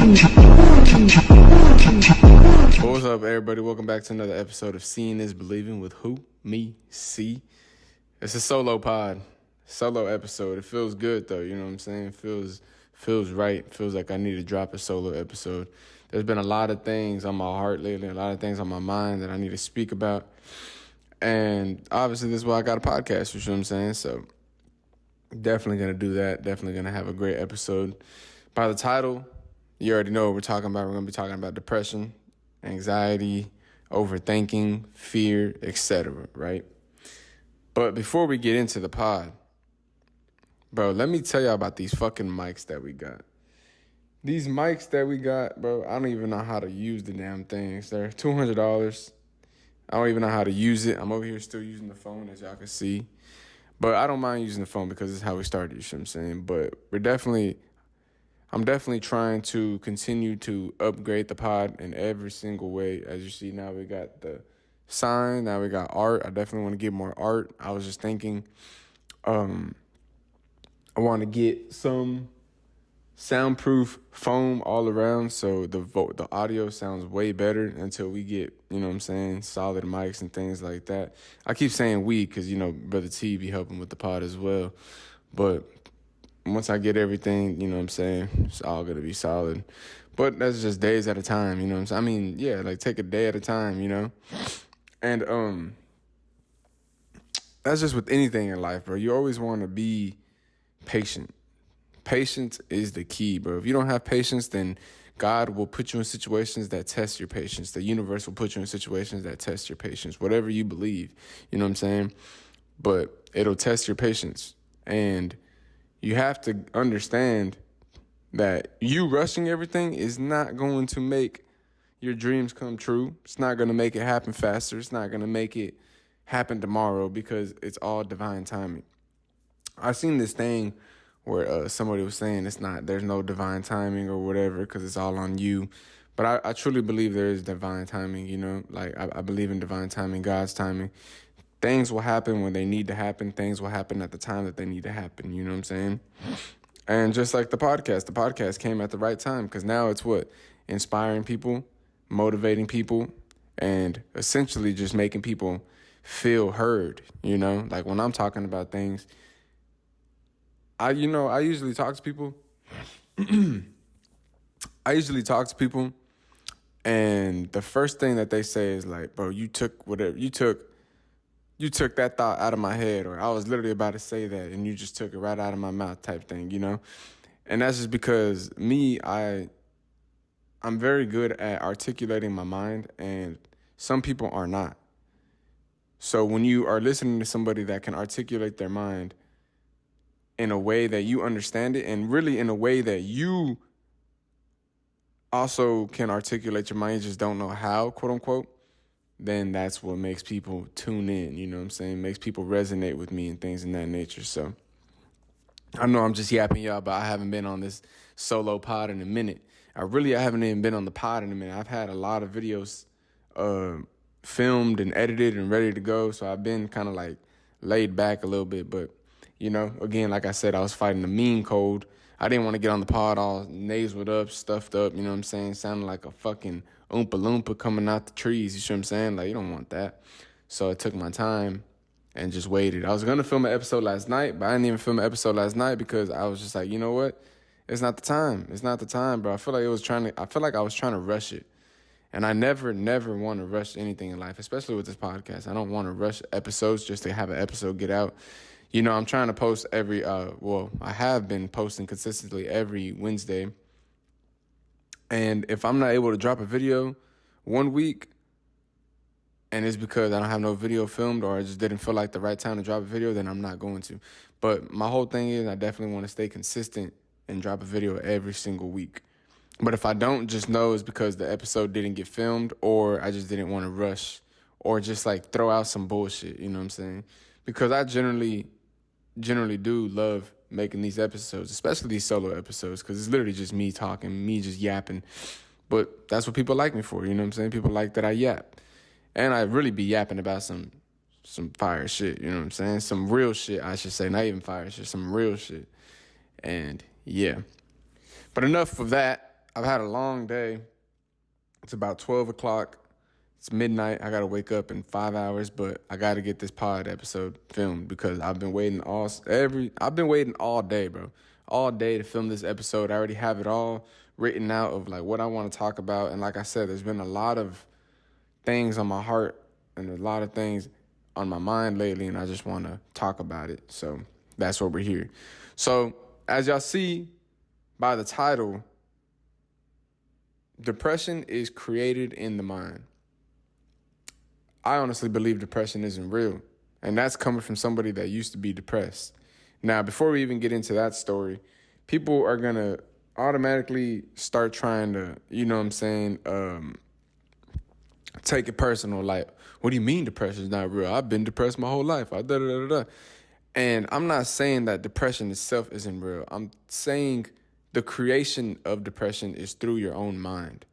What's up, everybody? Welcome back to another episode of Seeing is Believing with who? Me, C. It's a solo pod, solo episode. It feels good though, you know what I'm saying? It feels right. Feels like I need to drop a solo episode. There's been a lot of things on my heart lately, a lot of things on my mind that I need to speak about. And obviously this is why I got a podcast, you know what I'm saying? So definitely gonna do that. Definitely gonna have a great episode. By the title, you already know what we're talking about. We're gonna be talking about depression, anxiety, overthinking, fear, etc., right? But before we get into the pod, bro, let me tell y'all about these fucking mics that we got. These mics that we got, bro, I don't even know how to use the damn things. They're $200. I don't even know how to use it. I'm over here still using the phone, as y'all can see. But I don't mind using the phone because it's how we started, you know what I'm saying? But I'm definitely trying to continue to upgrade the pod in every single way. As you see, now we got the sign, now we got art. I definitely want to get more art. I was just thinking, I want to get some soundproof foam all around so the audio sounds way better until we get, you know what I'm saying, solid mics and things like that. I keep saying we because, you know, Brother T be helping with the pod as well. But once I get everything, you know what I'm saying, it's all going to be solid. But that's just days at a time, you know what I'm saying? I mean, yeah, like take a day at a time, you know? And that's just with anything in life, bro. You always want to be patient. Patience is the key, bro. If you don't have patience, then God will put you in situations that test your patience. The universe will put you in situations that test your patience, whatever you believe, you know what I'm saying? But it'll test your patience. And you have to understand that you rushing everything is not going to make your dreams come true. It's not going to make it happen faster. It's not going to make it happen tomorrow because it's all divine timing. I seen this thing where somebody was saying there's no divine timing or whatever because it's all on you. But I truly believe there is divine timing, you know? Like, I believe in divine timing, God's timing. Things will happen when they need to happen. Things will happen at the time that they need to happen, you know what I'm saying? And just like the podcast came at the right time because now it's what? Inspiring people, motivating people, and essentially just making people feel heard, you know? Like when I'm talking about things, I usually talk to people. And the first thing that they say is like, bro, you took that thought out of my head, or I was literally about to say that and you just took it right out of my mouth type thing, you know? And that's just because I'm very good at articulating my mind and some people are not. So when you are listening to somebody that can articulate their mind in a way that you understand it and really in a way that you also can articulate your mind, you just don't know how, quote unquote, then that's what makes people tune in, you know what I'm saying? Makes people resonate with me and things in that nature. So I know I'm just yapping y'all, but I haven't been on this solo pod in a minute. I haven't even been on the pod in a minute. I've had a lot of videos filmed and edited and ready to go, so I've been kind of like laid back a little bit, but you know, again, like I said, I was fighting the mean cold. I didn't want to get on the pod all nasaled up, stuffed up, you know what I'm saying? Sounding like a fucking Oompa Loompa coming out the trees, you know what I'm saying? Like, you don't want that. So I took my time and just waited. I was going to film an episode last night, but I didn't even film an episode last night because I was just like, you know what? It's not the time. It's not the time, bro. I feel like I was trying to rush it. And I never want to rush anything in life, especially with this podcast. I don't want to rush episodes just to have an episode get out. You know, I'm trying to post I have been posting consistently every Wednesday. And if I'm not able to drop a video one week, and it's because I don't have no video filmed or I just didn't feel like the right time to drop a video, then I'm not going to. But my whole thing is I definitely want to stay consistent and drop a video every single week. But if I don't, just know it's because the episode didn't get filmed or I just didn't want to rush or just like throw out some bullshit, you know what I'm saying? Because I generally do love making these episodes, especially these solo episodes, because it's literally just me talking, me just yapping. But that's what people like me for, you know what I'm saying? People like that I yap. And I really be yapping about some fire shit, you know what I'm saying? Some real shit, I should say. Not even fire shit, some real shit. And yeah. But enough of that. I've had a long day. It's about 12 o'clock. It's midnight. I got to wake up in 5 hours, but I got to get this pod episode filmed because I've been waiting all day, bro. All day to film this episode. I already have it all written out of like what I want to talk about. And like I said, there's been a lot of things on my heart and a lot of things on my mind lately, and I just want to talk about it. So that's why we're here. So as y'all see by the title, depression is created in the mind. I honestly believe depression isn't real, and that's coming from somebody that used to be depressed. Now, before we even get into that story, people are going to automatically start trying to, take it personal. Like, what do you mean depression is not real? I've been depressed my whole life. And I'm not saying that depression itself isn't real. I'm saying the creation of depression is through your own mind.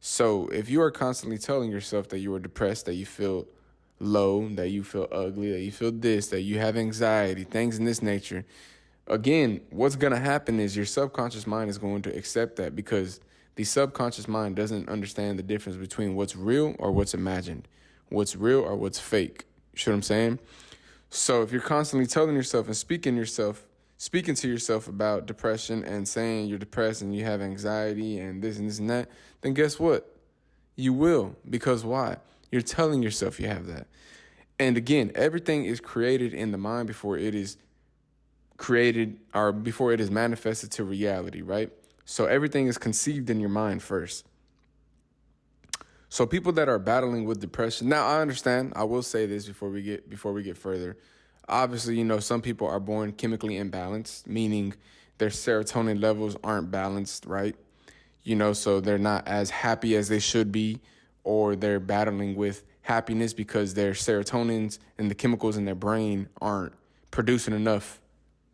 So if you are constantly telling yourself that you are depressed, that you feel low, that you feel ugly, that you feel this, that you have anxiety, things in this nature, again, what's going to happen is your subconscious mind is going to accept that because the subconscious mind doesn't understand the difference between what's real or what's imagined, what's real or what's fake. You see what I'm saying? So if you're constantly telling yourself and speaking to yourself about depression and saying you're depressed and you have anxiety and this and that, then guess what? You will. Because why? You're telling yourself you have that. And again, everything is created in the mind before it is created or before it is manifested to reality, right? So everything is conceived in your mind first. So people that are battling with depression, now I understand, I will say this before we get further. Obviously, some people are born chemically imbalanced, meaning their serotonin levels aren't balanced, right? So they're not as happy as they should be, or they're battling with happiness because their serotonins and the chemicals in their brain aren't producing enough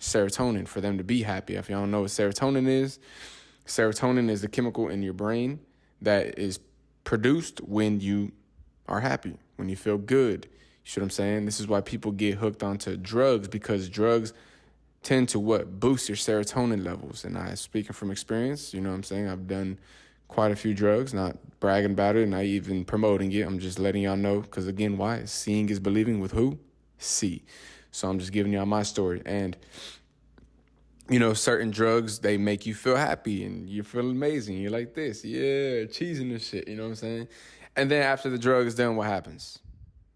serotonin for them to be happy. If y'all don't know what serotonin is the chemical in your brain that is produced when you are happy, when you feel good. You see what I'm saying? This is why people get hooked onto drugs, because drugs tend to boost your serotonin levels. And I, speaking from experience, I've done quite a few drugs, not bragging about it, not even promoting it. I'm just letting y'all know, because again, why? Seeing is believing with who? C. So I'm just giving y'all my story. And certain drugs, they make you feel happy and you feel amazing. You're like this, yeah, cheesing and shit, you know what I'm saying? And then after the drug is done, what happens?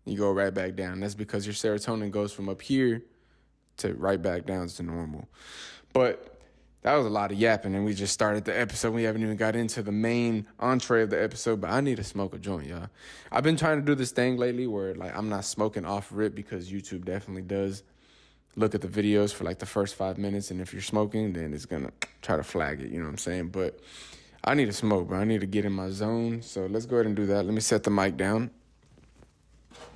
You go right back down. That's because your serotonin goes from up here to right back down to normal. But that was a lot of yapping, and we just started the episode. We haven't even got into the main entree of the episode, but I need to smoke a joint, y'all. I've been trying to do this thing lately where I'm not smoking off rip, because YouTube definitely does look at the videos for the first 5 minutes, and if you're smoking, then it's gonna try to flag it, you know what I'm saying? But I need to smoke, bro. I need to get in my zone, so let's go ahead and do that. Let me set the mic down.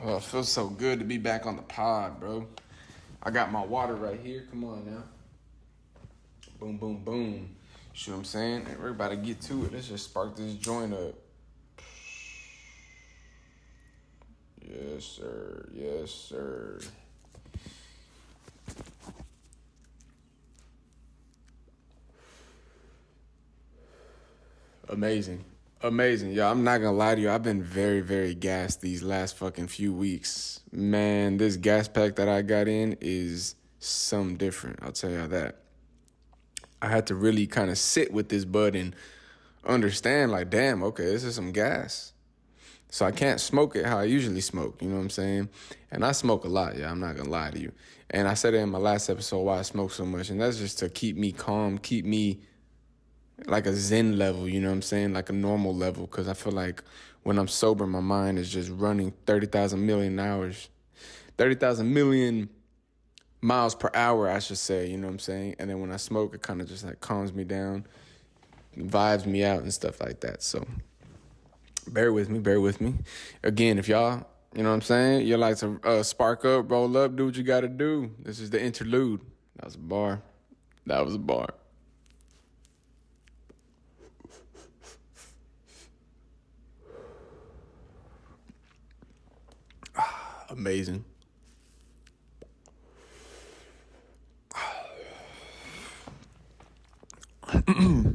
Oh, it feels so good to be back on the pod, bro. I got my water right here. Come on now. Boom, boom, boom. You see what I'm saying? And we're about to get to it. Let's just spark this joint up. Yes, sir. Yes, sir. Amazing. Yeah, I'm not gonna lie to you. I've been very, very gassed these last fucking few weeks. Man, this gas pack that I got in is something different. I'll tell you that. I had to really kind of sit with this bud and understand, damn, okay, this is some gas. So I can't smoke it how I usually smoke, you know what I'm saying? And I smoke a lot, yeah, I'm not gonna lie to you. And I said it in my last episode why I smoke so much, and that's just to keep me calm, keep me like a zen level, you know what I'm saying? Like a normal level, because I feel like when I'm sober, my mind is just running 30,000 million miles per hour, I should say, you know what I'm saying? And then when I smoke, it kind of just calms me down, vibes me out and stuff like that. So bear with me. Again, if y'all, you know what I'm saying, you like to spark up, roll up, do what you got to do. This is the interlude. That was a bar. Amazing.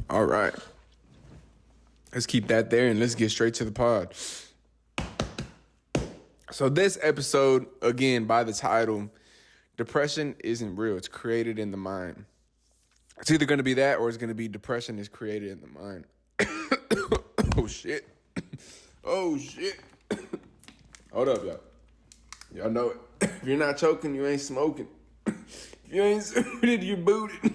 All right. let's keep that there and let's get straight to the pod. So this episode, again, by the title, depression isn't real. It's created in the mind. It's either going to be that or it's going to be depression is created in the mind. Oh, shit. Oh, shit. Hold up, y'all. Y'all know it. If you're not choking, you ain't smoking. If you ain't suited, you booted.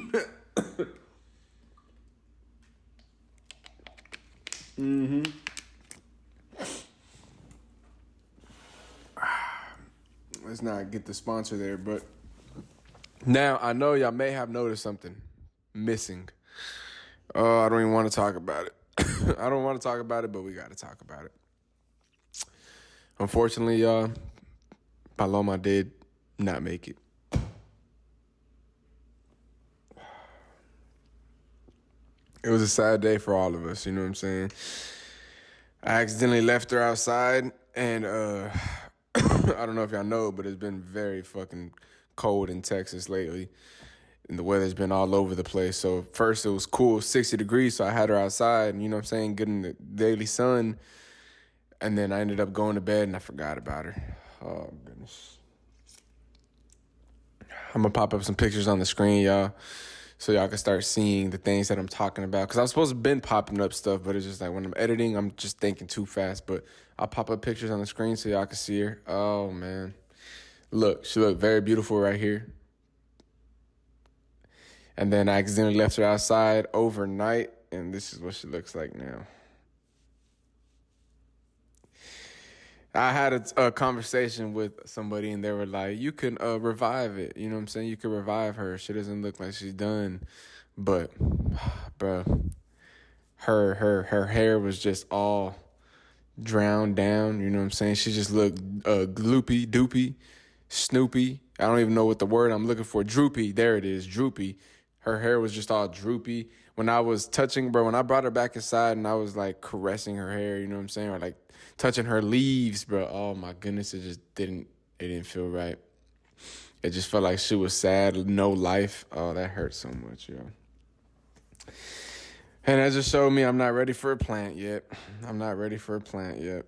Let's not get the sponsor there, but now I know y'all may have noticed something missing. I don't even want to talk about it. I don't want to talk about it, but we got to talk about it. Unfortunately, y'all, Paloma did not make it. It was a sad day for all of us, you know what I'm saying? I accidentally left her outside, and I don't know if y'all know, but it's been very fucking cold in Texas lately. And the weather's been all over the place. So first it was cool, 60 degrees, so I had her outside, you know what I'm saying, getting the daily sun. And then I ended up going to bed and I forgot about her. Oh, goodness. I'm going to pop up some pictures on the screen, y'all, so y'all can start seeing the things that I'm talking about. Because I was supposed to have been popping up stuff, but it's just like when I'm editing, I'm just thinking too fast. But I'll pop up pictures on the screen so y'all can see her. Oh, man. Look, she looked very beautiful right here. And then I accidentally left her outside overnight, and this is what she looks like now. I had a conversation with somebody, and they were like, you can revive it. You know what I'm saying? You can revive her. She doesn't look like she's done. But, bro, her hair was just all drowned down. You know what I'm saying? She just looked gloopy, doopy, snoopy. I don't even know what the word I'm looking for. Droopy. There it is. Droopy. Her hair was just all droopy. When I was touching, bro, when I brought her back inside and I was like caressing her hair, you know what I'm saying? Or like touching her leaves, bro. Oh my goodness, it didn't feel right. It just felt like she was sad, no life. Oh, that hurt so much, yo. And that just showed me I'm not ready for a plant yet. I'm not ready for a plant yet.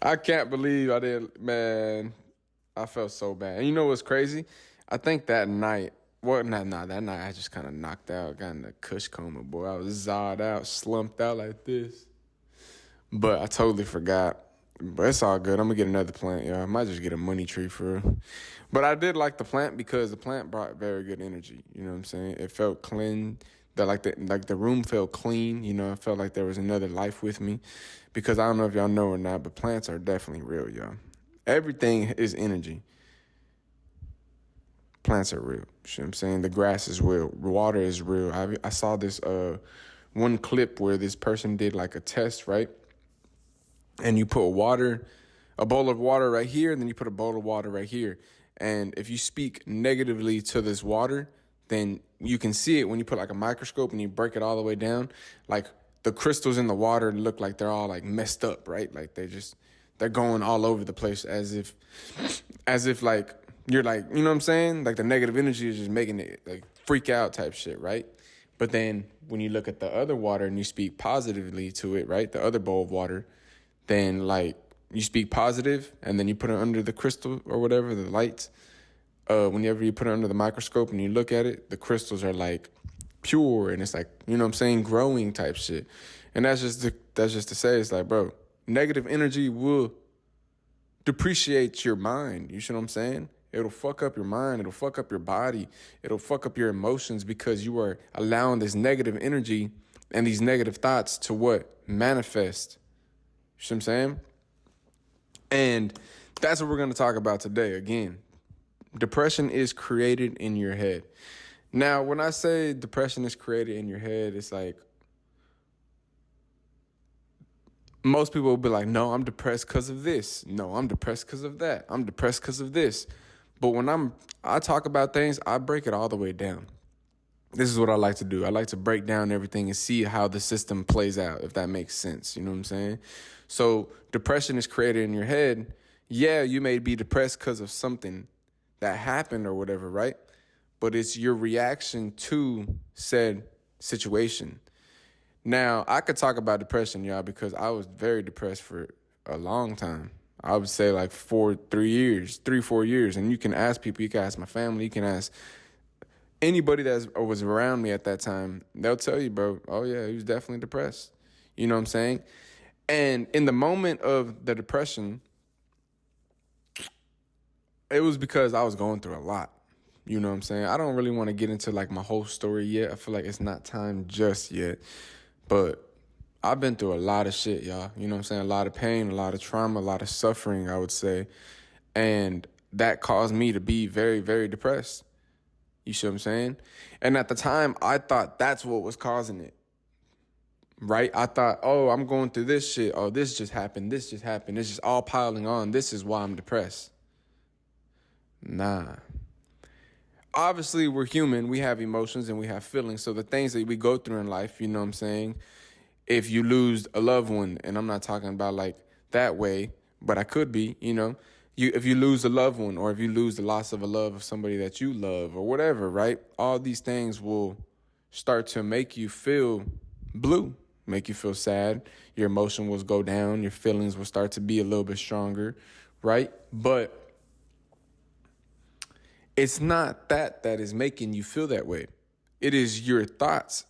I can't believe I did, man. I felt so bad. And you know what's crazy? I think that night, that night I just kind of knocked out, got in a kush coma, boy. I was zogged out, slumped out like this. But I totally forgot. But it's all good. I'm going to get another plant, y'all. I might just get a money tree for real. But I did like the plant because the plant brought very good energy. You know what I'm saying? It felt clean. The room felt clean. You know, I felt like there was another life with me. Because I don't know if y'all know or not, but plants are definitely real, y'all. Everything is energy. Plants are real. You know what I'm saying? The grass is real. Water is real. I saw this one clip where this person did like a test, right? And you put a bowl of water right here, and then you put a bowl of water right here. And if you speak negatively to this water, then you can see it when you put like a microscope and you break it all the way down. Like the crystals in the water look like they're all like messed up, right? Like they're going all over the place as if like you're like, you know what I'm saying? Like the negative energy is just making it like freak out type shit, right? But then when you look at the other water and you speak positively to it, right? The other bowl of water, then like you speak positive and then you put it under the crystal or whatever, the lights. Whenever you put it under the microscope and you look at it, the crystals are like pure and it's like, you know what I'm saying, growing type shit. And that's just to say, it's like, bro, negative energy will depreciate your mind. You see what I'm saying? It'll fuck up your mind. It'll fuck up your body. It'll fuck up your emotions because you are allowing this negative energy and these negative thoughts to what? Manifest. You see what I'm saying? And that's what we're going to talk about today. Again, depression is created in your head. Now, when I say depression is created in your head, it's like most people will be like, no, I'm depressed because of this. No, I'm depressed because of that. I'm depressed because of this. But when I talk about things, I break it all the way down. This is what I like to do. I like to break down everything and see how the system plays out, if that makes sense. You know what I'm saying? So depression is created in your head. Yeah, you may be depressed because of something that happened or whatever, right? But it's your reaction to said situation. Now, I could talk about depression, y'all, because I was very depressed for a long time. I would say like 3-4 years. And you can ask people, you can ask my family, you can ask anybody that was around me at that time. They'll tell you, bro, oh yeah, he was definitely depressed. You know what I'm saying? And in the moment of the depression, it was because I was going through a lot. You know what I'm saying? I don't really want to get into like my whole story yet. I feel like it's not time just yet. But I've been through a lot of shit, y'all. You know what I'm saying? A lot of pain, a lot of trauma, a lot of suffering, I would say. And that caused me to be very, very depressed. You see what I'm saying? And at the time, I thought that's what was causing it. Right? I thought, oh, I'm going through this shit. Oh, this just happened. This just happened. It's just all piling on. This is why I'm depressed. Nah. Obviously, we're human. We have emotions and we have feelings. So the things that we go through in life, you know what I'm saying? If you lose a loved one, and I'm not talking about like that way, but I could be, you know, if you lose a loved one, or if you lose the loss of a love of somebody that you love, or whatever, right? All these things will start to make you feel blue, make you feel sad. Your emotion will go down. Your feelings will start to be a little bit stronger, right? But it's not that is making you feel that way. It is your thoughts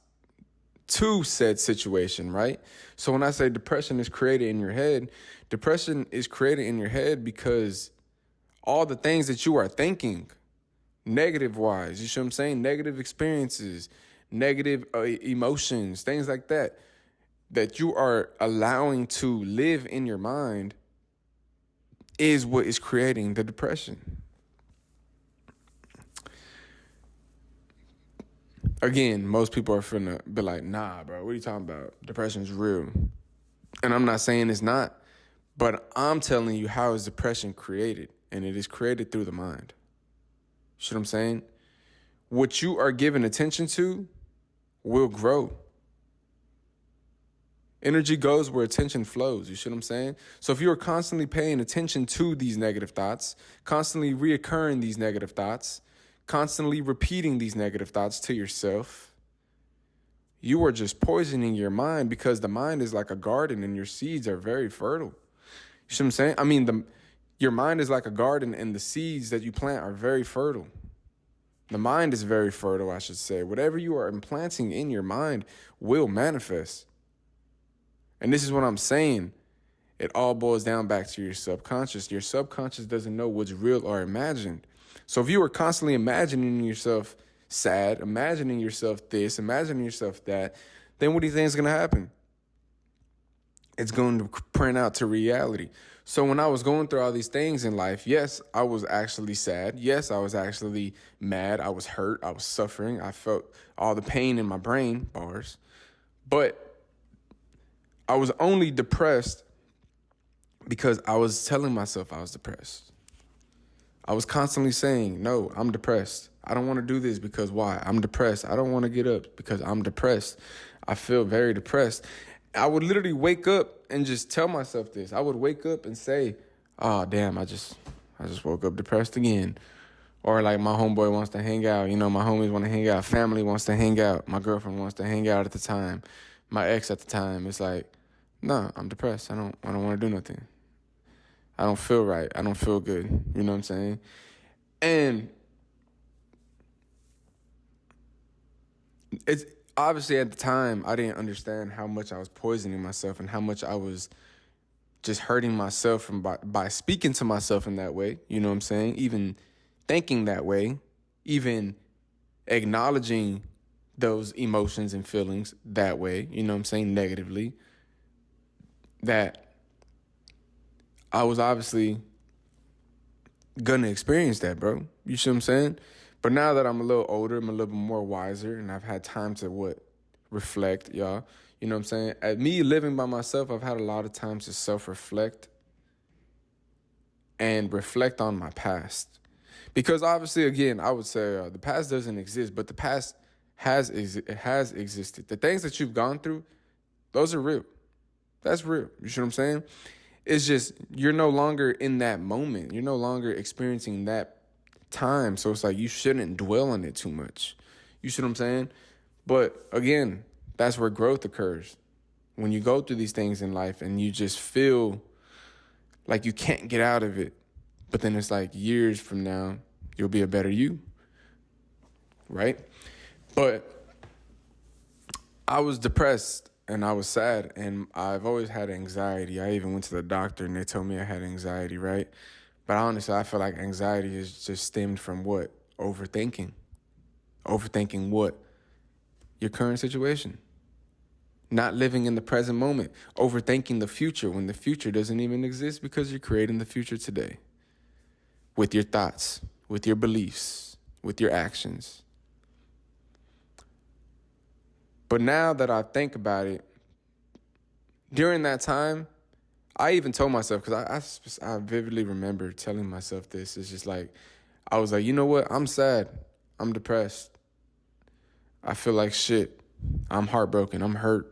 to said situation, right? So when I say depression is created in your head, depression is created in your head because all the things that you are thinking, negative wise, you see what I'm saying? Negative experiences, negative emotions, things like that you are allowing to live in your mind is what is creating the depression. Again, most people are finna be like, nah, bro, what are you talking about? Depression is real. And I'm not saying it's not, but I'm telling you how is depression created, and it is created through the mind. You see what I'm saying? What you are giving attention to will grow. Energy goes where attention flows. You see what I'm saying? So if you're constantly paying attention to these negative thoughts, constantly reoccurring these negative thoughts, constantly repeating these negative thoughts to yourself, you are just poisoning your mind, because the mind is like a garden and your seeds are very fertile. You see what I'm saying? I mean, your mind is like a garden and the seeds that you plant are very fertile. The mind is very fertile, I should say. Whatever you are implanting in your mind will manifest. And this is what I'm saying. It all boils down back to your subconscious. Your subconscious doesn't know what's real or imagined. So if you are constantly imagining yourself sad, imagining yourself this, imagining yourself that, then what do you think is going to happen? It's going to print out to reality. So when I was going through all these things in life, yes, I was actually sad. Yes, I was actually mad. I was hurt. I was suffering. I felt all the pain in my brain, bars. But I was only depressed because I was telling myself I was depressed. I was constantly saying, no, I'm depressed. I don't want to do this because why? I'm depressed. I don't want to get up because I'm depressed. I feel very depressed. I would literally wake up and just tell myself this. I would wake up and say, oh, damn, I just woke up depressed again. Or like my homeboy wants to hang out. You know, my homies want to hang out. Family wants to hang out. My girlfriend wants to hang out at the time. My ex at the time. It's like, no, I'm depressed. I don't want to do nothing. I don't feel right. I don't feel good. You know what I'm saying? And it's obviously at the time, I didn't understand how much I was poisoning myself and how much I was just hurting myself from by speaking to myself in that way. You know what I'm saying? Even thinking that way, even acknowledging those emotions and feelings that way, you know what I'm saying, negatively, that I was obviously gonna experience that, bro. You see what I'm saying? But now that I'm a little older, I'm a little bit more wiser, and I've had time to reflect, y'all. You know what I'm saying? At me living by myself, I've had a lot of time to self-reflect and reflect on my past. Because obviously, again, I would say the past doesn't exist, but the past has existed. The things that you've gone through, those are real. That's real. You see what I'm saying? It's just you're no longer in that moment. You're no longer experiencing that time. So it's like you shouldn't dwell on it too much. You see what I'm saying? But again, That's where growth occurs. When you go through these things in life and you just feel like you can't get out of it, but then it's like years from now, you'll be a better you, right? But I was depressed and I was sad, and I've always had anxiety. I even went to the doctor and they told me I had anxiety, right? But honestly, I feel like anxiety is just stemmed from what? Overthinking. Overthinking what? Your current situation. Not living in the present moment. Overthinking the future when the future doesn't even exist because you're creating the future today. With your thoughts, with your beliefs, with your actions. But now that I think about it, during that time, I even told myself, because I vividly remember telling myself this. It's just like, I was like, you know what? I'm sad. I'm depressed. I feel like shit. I'm heartbroken. I'm hurt.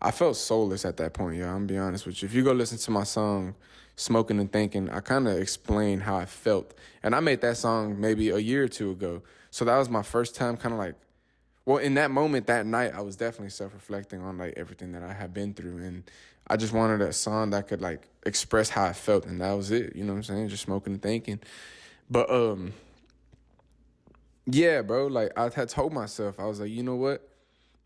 I felt soulless at that point, yo. I'm gonna be honest with you. If you go listen to my song, Smoking and Thinking, I kind of explain how I felt. And I made that song maybe a year or two ago. So that was my first time kind of like, well, in that moment, that night, I was definitely self-reflecting on like everything that I had been through. And I just wanted a song that could like express how I felt. And that was it. You know what I'm saying? Just smoking and thinking. But yeah, bro, like I had told myself, I was like, you know what?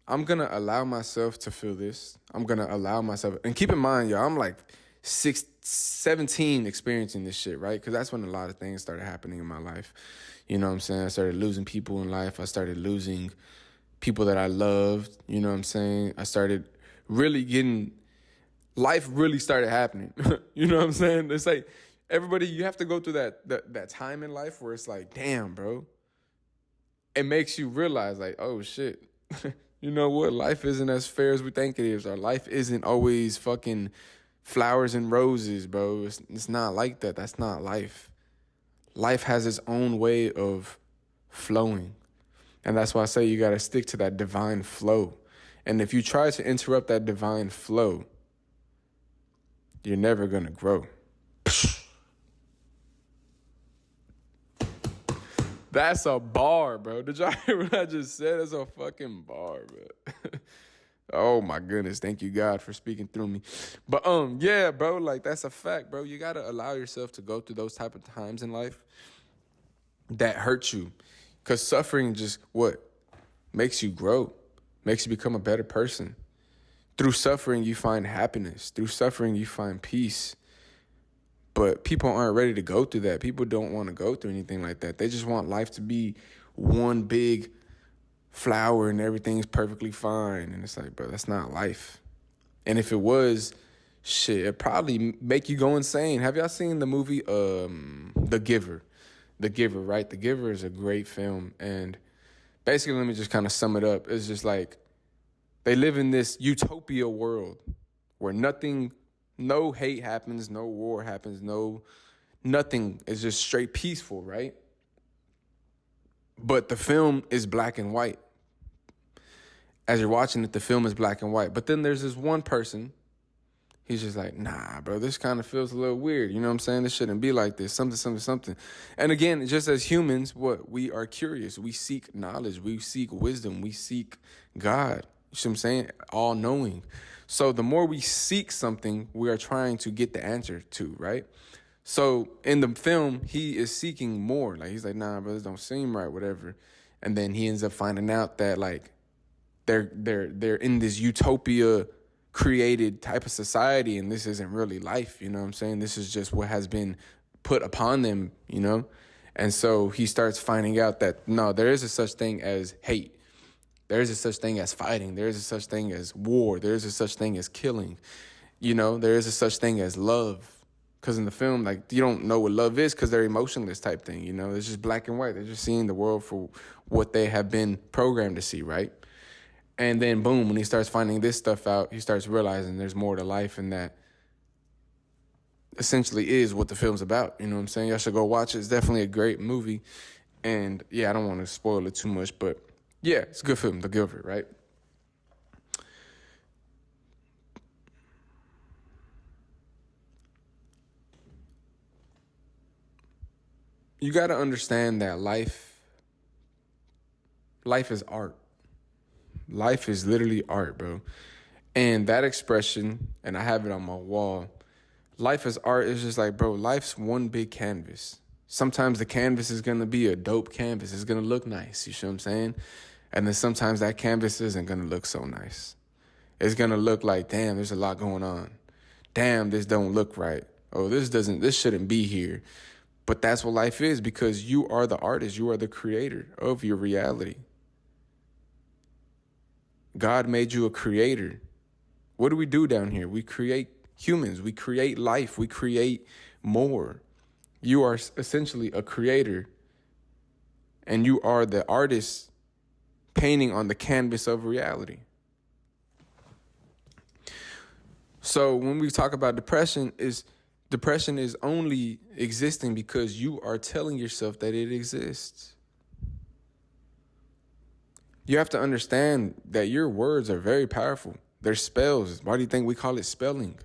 I'm going to allow myself to feel this. I'm going to allow myself. And keep in mind, y'all, I'm like 17 experiencing this shit, right? Because that's when a lot of things started happening in my life. You know what I'm saying? I started losing people in life. I started losing people that I loved. You know what I'm saying? I started really getting, life really started happening. You know what I'm saying? It's like, everybody, you have to go through that time in life where it's like, damn, bro. It makes you realize like, oh, shit. You know what? Life isn't as fair as we think it is. Our life isn't always fucking flowers and roses, bro. It's not like that. That's not life. Life has its own way of flowing. And that's why I say you got to stick to that divine flow. And if you try to interrupt that divine flow, you're never going to grow. That's a bar, bro. Did y'all hear what I just said? That's a fucking bar, bro. Oh my goodness. Thank you, God, for speaking through me. But yeah, bro, like that's a fact, bro. You gotta allow yourself to go through those type of times in life that hurt you. Cause suffering just what? Makes you grow, makes you become a better person. Through suffering, you find happiness. Through suffering, you find peace. But people aren't ready to go through that. People don't want to go through anything like that. They just want life to be one big flower and everything's perfectly fine. And it's like, bro, that's not life. And if it was, shit, it'd probably make you go insane. Have y'all seen the movie The Giver? The Giver, right? The Giver is a great film. And basically, let me just kind of sum it up. It's just like they live in this utopia world where no hate happens, no war happens, nothing is just straight peaceful, right? But the film is black and white. As you're watching it, the film is black and white. But then there's this one person, he's just like, nah, bro, this kind of feels a little weird. You know what I'm saying? This shouldn't be like this, something. And again, just as humans, we are curious. We seek knowledge. We seek wisdom. We seek God. You see what I'm saying? All knowing. So the more we seek something, we are trying to get the answer to, right? So in the film, he is seeking more. Like he's like, nah, bro, this don't seem right, whatever. And then he ends up finding out that like they're in this utopia created type of society, and this isn't really life, you know what I'm saying? This is just what has been put upon them, you know? And so he starts finding out that no, there is a such thing as hate. There is a such thing as fighting. There is a such thing as war. There is a such thing as killing. You know, there is a such thing as love. Because in the film, like, you don't know what love is because they're emotionless type thing, you know? It's just black and white. They're just seeing the world for what they have been programmed to see, right? And then, boom, when he starts finding this stuff out, he starts realizing there's more to life, and that essentially is what the film's about. You know what I'm saying? Y'all should go watch it. It's definitely a great movie. And, yeah, I don't want to spoil it too much, but yeah, it's a good film, The Giver, right? You got to understand that life is art. Life is literally art, bro. And that expression, and I have it on my wall, life as art is just like, bro, life's one big canvas. Sometimes the canvas is going to be a dope canvas. It's going to look nice. You see what I'm saying? And then sometimes that canvas isn't going to look so nice. It's going to look like, damn, there's a lot going on. Damn, this don't look right. Oh, this shouldn't be here. But that's what life is, because you are the artist. You are the creator of your reality. God made you a creator. What do we do down here? We create humans. We create life. We create more. You are essentially a creator, and you are the artist painting on the canvas of reality. So when we talk about depression is only existing because you are telling yourself that it exists. You have to understand that your words are very powerful. They're spells. Why do you think we call it spelling?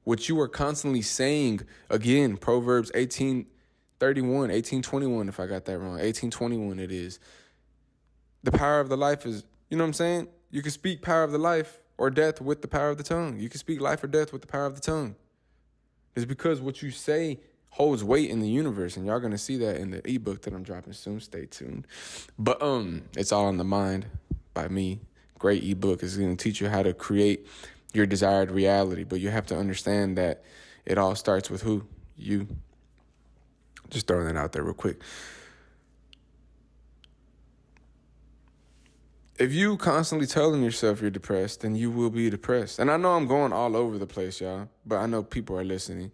What you are constantly saying, again, Proverbs 18:31, 18:21, if I got that wrong, 18:21 it is. The power of the life is, you know what I'm saying? You can speak power of the life or death with the power of the tongue. You can speak life or death with the power of the tongue. It's because what you say holds weight in the universe, and y'all gonna see that in the ebook that I'm dropping soon. Stay tuned. But it's all on the mind by me. Great ebook. It's gonna teach you how to create your desired reality, but you have to understand that it all starts with who? You. Just throwing that out there real quick. If you constantly telling yourself you're depressed, then you will be depressed. And I know I'm going all over the place, y'all, but I know people are listening.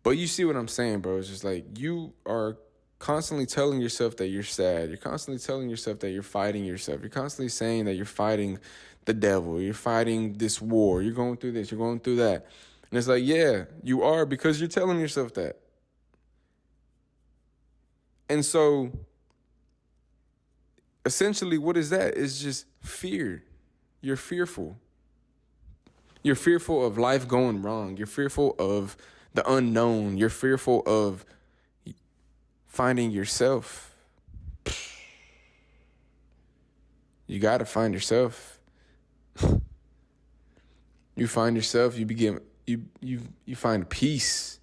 But you see what I'm saying, bro. It's just like you are constantly telling yourself that you're sad. You're constantly telling yourself that you're fighting yourself. You're constantly saying that you're fighting the devil. You're fighting this war. You're going through this. You're going through that. And it's like, yeah, you are, because you're telling yourself that. And so essentially, what is that? It's just fear. You're fearful. You're fearful of life going wrong. You're fearful of the unknown. You're fearful of finding yourself. You got to find yourself. You find yourself, you find peace.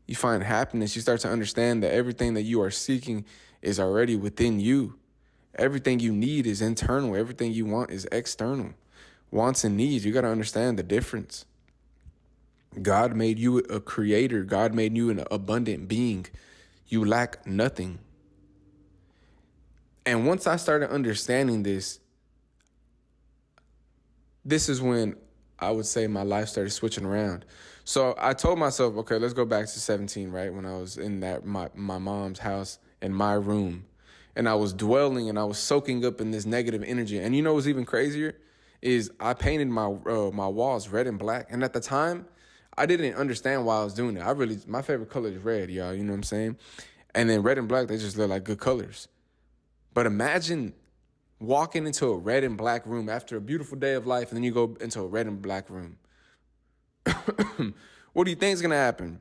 You find happiness. You start to understand that everything that you are seeking is already within you. Everything you need is internal. Everything you want is external. Wants and needs, you got to understand the difference. God made you a creator. God made you an abundant being. You lack nothing. And once I started understanding this is when I would say my life started switching around. So I told myself, okay, let's go back to 17, right? When I was in my mom's house in my room. And I was dwelling and I was soaking up in this negative energy. And you know what's even crazier is I painted my walls red and black. And at the time, I didn't understand why I was doing it. My favorite color is red, y'all. You know what I'm saying? And then red and black, they just look like good colors. But imagine walking into a red and black room after a beautiful day of life, and then you go into a red and black room. What do you think is going to happen?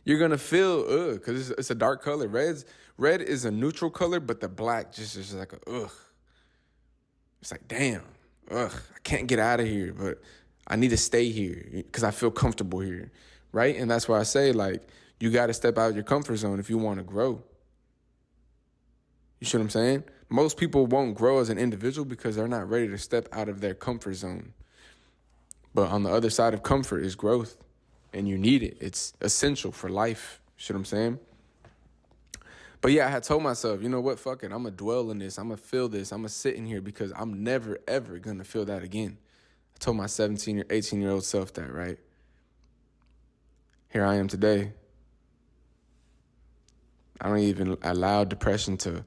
You're going to feel, because it's a dark color. Red is a neutral color, but the black just is like a, It's like, damn, I can't get out of here, but I need to stay here because I feel comfortable here, right? And that's why I say, like, you got to step out of your comfort zone if you want to grow. You see what I'm saying? Most people won't grow as an individual because they're not ready to step out of their comfort zone. But on the other side of comfort is growth, and you need it. It's essential for life. You see what I'm saying? But yeah, I had told myself, you know what, fuck it. I'm going to dwell in this. I'm going to feel this. I'm going to sit in here because I'm never, ever going to feel that again. I told my 17 or 18-year-old self that, right? Here I am today. I don't even allow depression to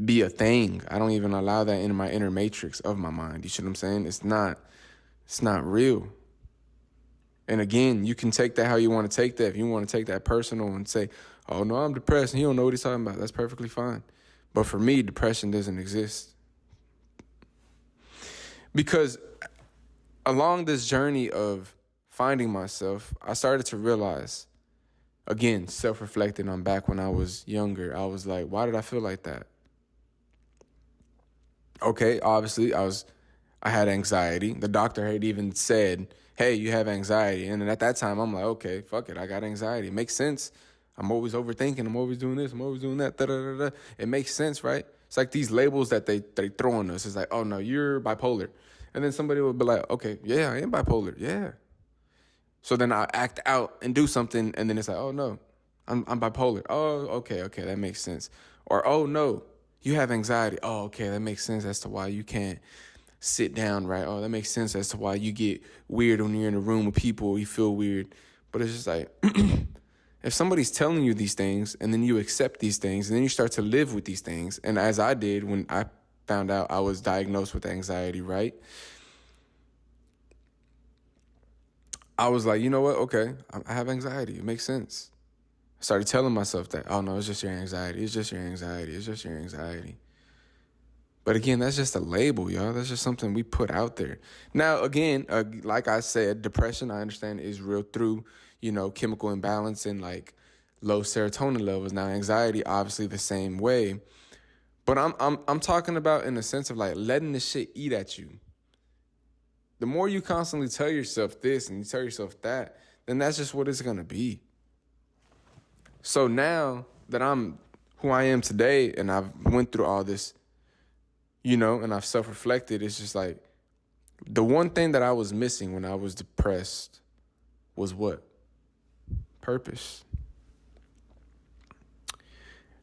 be a thing. I don't even allow that in my inner matrix of my mind. You see what I'm saying? It's not real. And again, you can take that how you want to take that. If you want to take that personal and say, oh, no, I'm depressed and he don't know what he's talking about, that's perfectly fine. But for me, depression doesn't exist. Because along this journey of finding myself, I started to realize, again, self-reflecting on back when I was younger, I was like, why did I feel like that? Okay, obviously I had anxiety. The doctor had even said, "Hey, you have anxiety." And then at that time, I'm like, "Okay, fuck it, I got anxiety. It makes sense. I'm always overthinking. I'm always doing this. I'm always doing that. Da, da, da, da. It makes sense, right?" It's like these labels that they throw on us. It's like, "Oh no, you're bipolar," and then somebody would be like, "Okay, yeah, I am bipolar. Yeah." So then I act out and do something, and then it's like, "Oh no, I'm bipolar. Oh, okay, that makes sense." Or, "Oh no, you have anxiety. Oh, okay, that makes sense as to why you can't sit down, right? Oh, that makes sense as to why you get weird when you're in a room with people, you feel weird." But it's just like, if somebody's telling you these things and then you accept these things and then you start to live with these things, and as I did when I found out I was diagnosed with anxiety, right? I was like, you know what? Okay, I have anxiety. It makes sense. I started telling myself that, oh no, it's just your anxiety. It's just your anxiety. It's just your anxiety. But again, that's just a label, y'all. That's just something we put out there. Now, again, like I said, depression, I understand, is real through, chemical imbalance and like low serotonin levels. Now, anxiety, obviously, the same way. But I'm talking about in the sense of like letting the shit eat at you. The more you constantly tell yourself this and you tell yourself that, then that's just what it's gonna be. So now that I'm who I am today and I've went through all this, and I've self-reflected, it's just like the one thing that I was missing when I was depressed was what? Purpose.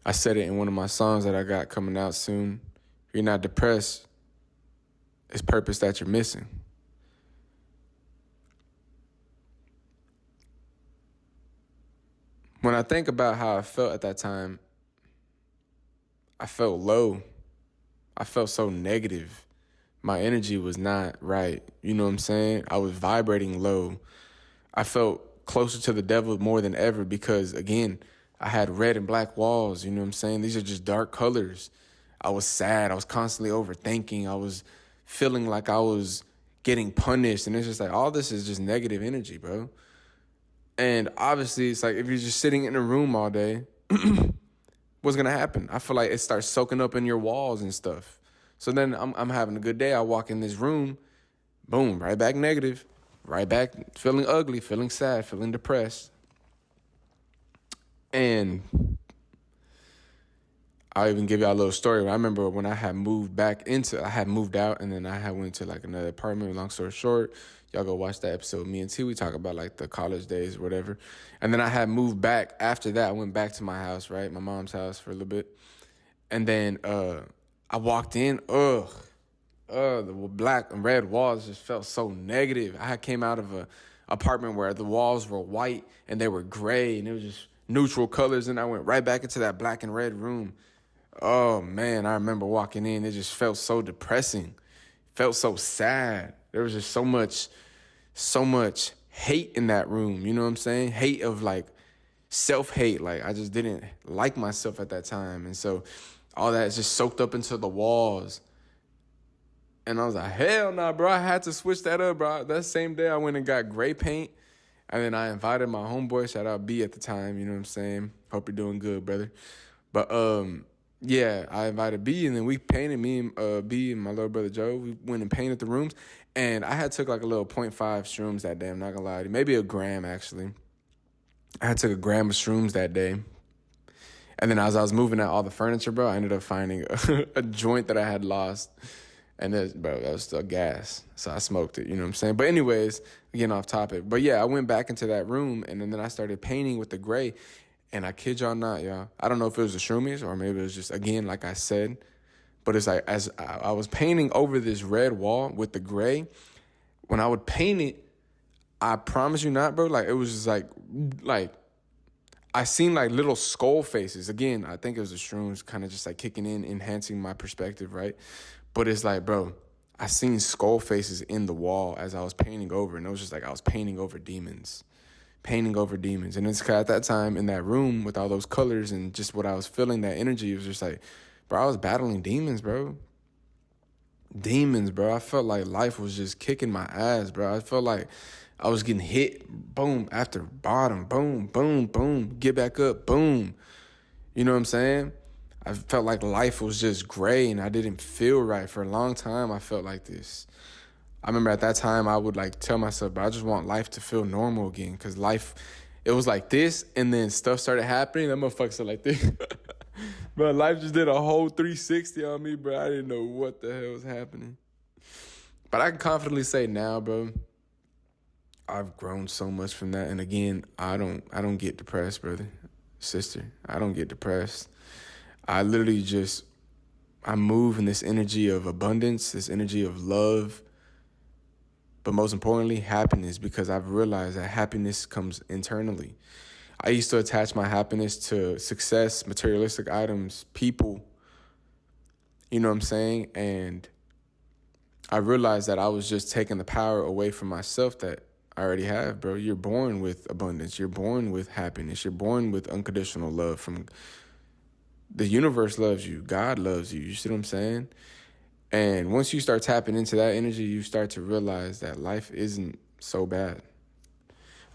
I said it in one of my songs that I got coming out soon. If you're not depressed, it's purpose that you're missing. When I think about how I felt at that time, I felt low. I felt so negative. My energy was not right. You know what I'm saying? I was vibrating low. I felt closer to the devil more than ever because, again, I had red and black walls. You know what I'm saying? These are just dark colors. I was sad. I was constantly overthinking. I was feeling like I was getting punished. And it's just like, all this is just negative energy, bro. And obviously, it's like if you're just sitting in a room all day, what's going to happen? I feel like it starts soaking up in your walls and stuff. So then I'm having a good day. I walk in this room, boom, right back negative, right back feeling ugly, feeling sad, feeling depressed. And I'll even give y'all a little story. I remember when I had moved out and then I had went to like another apartment. Long story short, y'all go watch that episode. Me and T, we talk about like the college days or whatever. And then I had moved back. After that, I went back to my house, right? My mom's house for a little bit. And then I walked in, the black and red walls just felt so negative. I came out of a apartment where the walls were white and they were gray and it was just neutral colors. And I went right back into that black and red room. Oh man, I remember walking in. It just felt so depressing. Felt so sad. There was just so much hate in that room. You know what I'm saying? Hate of like self-hate. Like I just didn't like myself at that time. And so all that is just soaked up into the walls. And I was like, hell nah, bro. I had to switch that up, bro. That same day I went and got gray paint. And then I invited my homeboy, shout out B at the time, you know what I'm saying? Hope you're doing good, brother. But yeah, I invited B and then we painted, me and B and my little brother Joe. We went and painted the rooms. And I had took like a little 0.5 shrooms that day, I'm not gonna lie to you. Maybe a gram actually. I had took a gram of shrooms that day. And then as I was moving out all the furniture, bro, I ended up finding a joint that I had lost. And that was still gas. So I smoked it, you know what I'm saying? But anyways, getting off topic. But yeah, I went back into that room and then I started painting with the gray. And I kid y'all not, y'all. I don't know if it was the shroomies or maybe it was just, again, like I said. But it's like as I was painting over this red wall with the gray, when I would paint it, I promise you not, bro, like it was just like I seen like little skull faces. Again, I think it was the shrooms kind of just like kicking in, enhancing my perspective, right? But it's like, bro, I seen skull faces in the wall as I was painting over. And it was just like I was painting over demons. And it's at that time in that room with all those colors and just what I was feeling, that energy, it was just like, bro, I was battling demons, bro. I felt like life was just kicking my ass, bro. I felt like I was getting hit, boom, after bottom, boom, boom, boom, get back up, boom. You know what I'm saying? I felt like life was just gray and I didn't feel right. For a long time, I felt like this. I remember at that time, I would like tell myself, but I just want life to feel normal again. Because life, it was like this, and then stuff started happening. That motherfucker said like this. But life just did a whole 360 on me, bro. I didn't know what the hell was happening. But I can confidently say now, bro, I've grown so much from that. And again, I don't get depressed, brother, sister. I don't get depressed. I literally I move in this energy of abundance, this energy of love, but most importantly, happiness, because I've realized that happiness comes internally. I used to attach my happiness to success, materialistic items, people, you know what I'm saying? And I realized that I was just taking the power away from myself that I already have, bro. You're born with abundance. You're born with happiness. You're born with unconditional love from the universe loves you. God loves you. You see what I'm saying? And once you start tapping into that energy, you start to realize that life isn't so bad.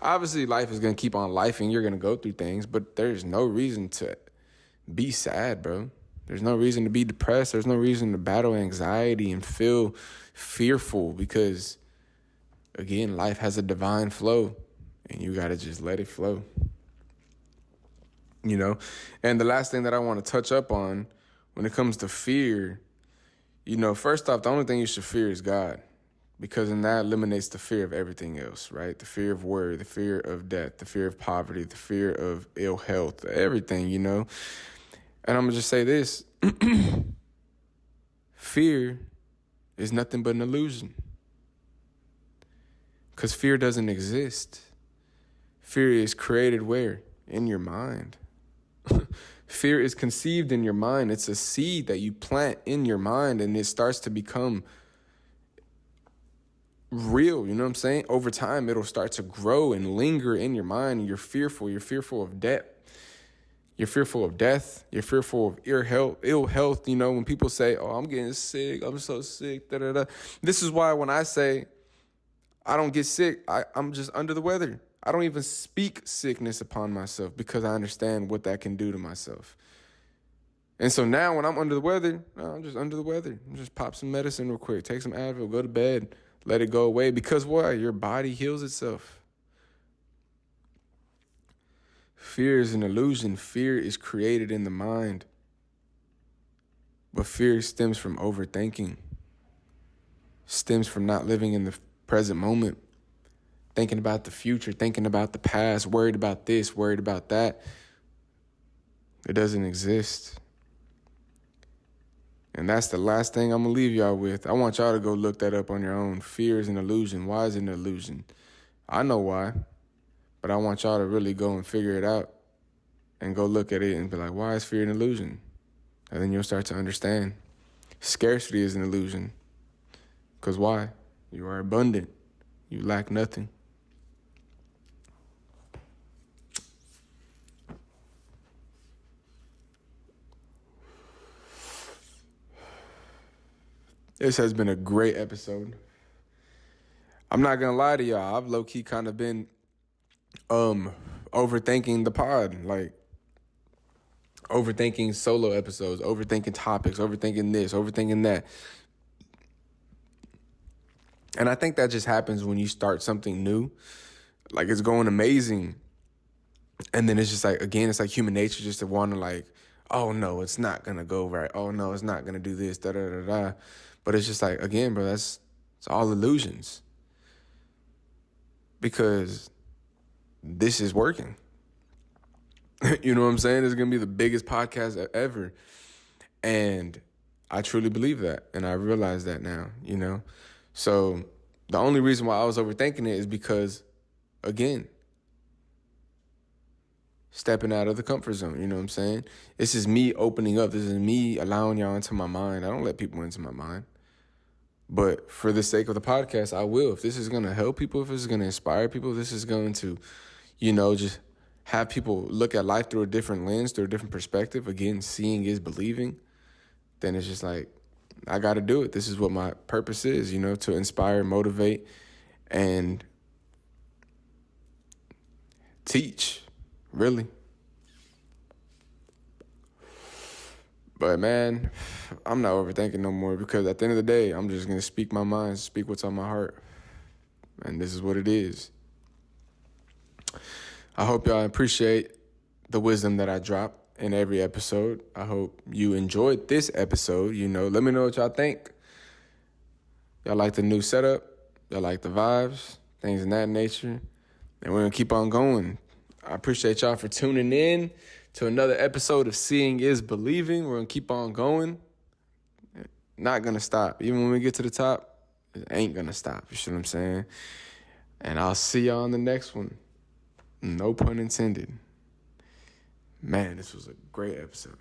Obviously, life is going to keep on life and you're going to go through things, but there's no reason to be sad, bro. There's no reason to be depressed. There's no reason to battle anxiety and feel fearful because, again, life has a divine flow and you got to just let it flow. You know? And the last thing that I want to touch up on when it comes to fear, you know, first off, the only thing you should fear is God, because then that eliminates the fear of everything else, right? The fear of worry, the fear of death, the fear of poverty, the fear of ill health, everything, you know? And I'm going to just say this. Fear is nothing but an illusion, because fear doesn't exist. Fear is created where? In your mind. Fear is conceived in your mind. It's a seed that you plant in your mind and it starts to become real. You know what I'm saying? Over time, it'll start to grow and linger in your mind. And you're fearful. You're fearful of death. You're fearful of death. You're fearful of ill health. You know, when people say, oh, I'm getting sick. I'm so sick. Da, da, da. This is why when I say I don't get sick, I'm just under the weather. I don't even speak sickness upon myself because I understand what that can do to myself. And so now when I'm under the weather, no, I'm just under the weather. Just pop some medicine real quick. Take some Advil, go to bed, let it go away. Because why? Your body heals itself. Fear is an illusion. Fear is created in the mind. But fear stems from overthinking. Stems from not living in the present moment. Thinking about the future, thinking about the past, worried about this, worried about that. It doesn't exist. And that's the last thing I'm going to leave y'all with. I want y'all to go look that up on your own. Fear is an illusion. Why is it an illusion? I know why, but I want y'all to really go and figure it out and go look at it and be like, why is fear an illusion? And then you'll start to understand. Scarcity is an illusion. Because why? You are abundant. You lack nothing. This has been a great episode. I'm not going to lie to y'all. I've low-key kind of been overthinking the pod. Like, overthinking solo episodes, overthinking topics, overthinking this, overthinking that. And I think that just happens when you start something new. Like, it's going amazing. And then it's just like, again, it's like human nature just to want to like, oh, no, it's not going to go right. Oh, no, it's not going to do this, da-da-da-da. But it's just like, again, bro, it's all illusions. Because this is working. You know what I'm saying? It's going to be the biggest podcast ever. And I truly believe that. And I realize that now, you know? So the only reason why I was overthinking it is because, again, stepping out of the comfort zone, you know what I'm saying? This is me opening up. This is me allowing y'all into my mind. I don't let people into my mind. But for the sake of the podcast, I will. If this is going to help people, if this is going to inspire people, if this is going to, you know, just have people look at life through a different lens, through a different perspective, again, seeing is believing, then it's just like, I got to do it. This is what my purpose is, you know, to inspire, motivate, and teach, really. But man, I'm not overthinking no more because at the end of the day, I'm just going to speak my mind, speak what's on my heart. And this is what it is. I hope y'all appreciate the wisdom that I drop in every episode. I hope you enjoyed this episode. Let me know what y'all think. Y'all like the new setup? Y'all like the vibes? Things in that nature? And we're going to keep on going. I appreciate y'all for tuning in to another episode of Seeing is Believing. We're going to keep on going. Not going to stop. Even when we get to the top, it ain't going to stop. You see what I'm saying? And I'll see y'all on the next one. No pun intended. Man, this was a great episode.